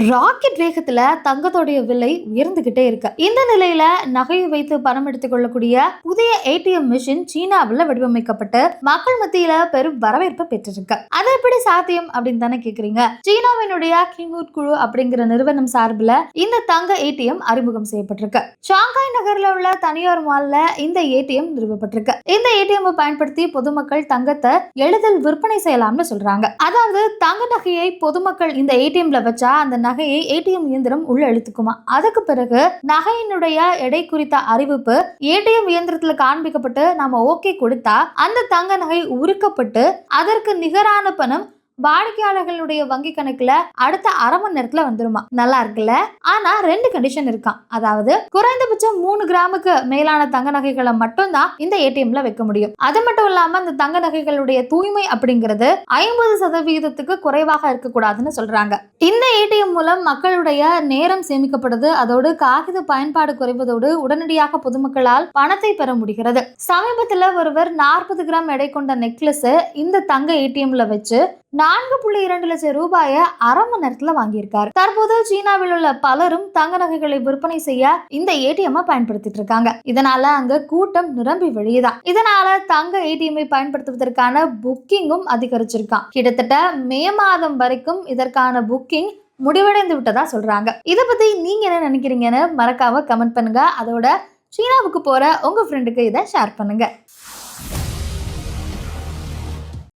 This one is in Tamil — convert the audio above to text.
ராக்கெட் வேகத்துல தங்கத்தோடைய விலை உயர்ந்துகிட்டே இருக்கு. இந்த நிலையில நகையை வைத்து பணம் எடுத்துக் கொள்ளக்கூடிய புதிய ஏடிஎம் மிஷின் சீனாவில் வடிவமைக்கப்பட்டு மக்கள் மத்தியில பெரும் வரவேற்பு பெற்றிருக்கு. அது எப்படி சாத்தியம் அப்படின்னு தானே கேக்குறீங்க. சீனாவினுடைய கிங்வுட் குழு அப்படிங்கிற நிறுவனம் சார்பில் இந்த தங்க ஏடிஎம் அறிமுகம் செய்யப்பட்டிருக்கு. ஷாங்காய் நகர்ல உள்ள தனியார் மால்ல இந்த ஏடிஎம் நிறுவப்பட்டிருக்கு. இந்த ஏடிஎம் பயன்படுத்தி பொதுமக்கள் தங்கத்தை எளிதில் விற்பனை செய்யலாம்னு சொல்றாங்க. அதாவது தங்க நகையை பொதுமக்கள் இந்த ஏடிஎம்ல வச்சா அந்த நகையை ஏடிஎம் இயந்திரம் உள்ள இழுத்துக்குமா. அதுக்கு பிறகு நகையினுடைய எடை குறித்த அறிவிப்பு ஏடிஎம் இயந்திரத்துல காண்பிக்கப்பட்டு நாம ஓகே கொடுத்தா அந்த தங்க நகை உருக்கப்பட்டு அதற்கு நிகரான பணம் வாடிக்கையாளர்களுடைய வங்கி கணக்குல அடுத்த அரை மணி நேரத்துல வந்துருமா. நல்லா இருக்குல்ல. ஆனா 2 கண்டிஷன் இருக்கான். அதாவது குறைந்தபட்சம் 3 கிராமுக்கு மேலான தங்க நகைகளை மட்டும் தான் இந்த ஏடிஎம்ல வைக்க முடியும். அது மட்டும் இல்லாம இந்த தங்க நகைகளுடைய தூய்மை அப்படிங்கிறது 50% குறைவாக இருக்கக்கூடாதுன்னு சொல்றாங்க. இந்த ஏடிஎம் மூலம் மக்களுடைய நேரம் சேமிக்கப்படுது. அதோடு காகித பயன்பாடு குறைவதோடு உடனடியாக பொதுமக்களால் பணத்தை பெற முடிகிறது. சமீபத்துல ஒருவர் 40 கிராம் எடை கொண்ட நெக்லஸ் இந்த தங்க ஏடிஎம்ல வச்சு 4.2 லட்சம் ரூபாயை அரை மணி நேரத்துல வாங்கியிருக்காரு. தற்போது சீனாவில் உள்ள பலரும் தங்க நகைகளை விற்பனை செய்ய இந்த ஏடிஎம் பயன்படுத்திட்டு இருக்காங்க. இதனால அங்க கூட்டம் நிரம்பி வெளியதான். இதனால தங்க ஏடிஎம் பயன்படுத்துவதற்கான புக்கிங்கும் அதிகரிச்சிருக்கான். கிட்டத்தட்ட மே மாதம் வரைக்கும் இதற்கான புக்கிங் முடிவடைந்து விட்டதா சொல்றாங்க. இதை பத்தி நீங்க என்ன நினைக்கிறீங்கன்னு மறக்காம கமெண்ட் பண்ணுங்க. அதோட சீனாவுக்கு போற உங்க ஃப்ரெண்டுக்கு இதை ஷேர் பண்ணுங்க.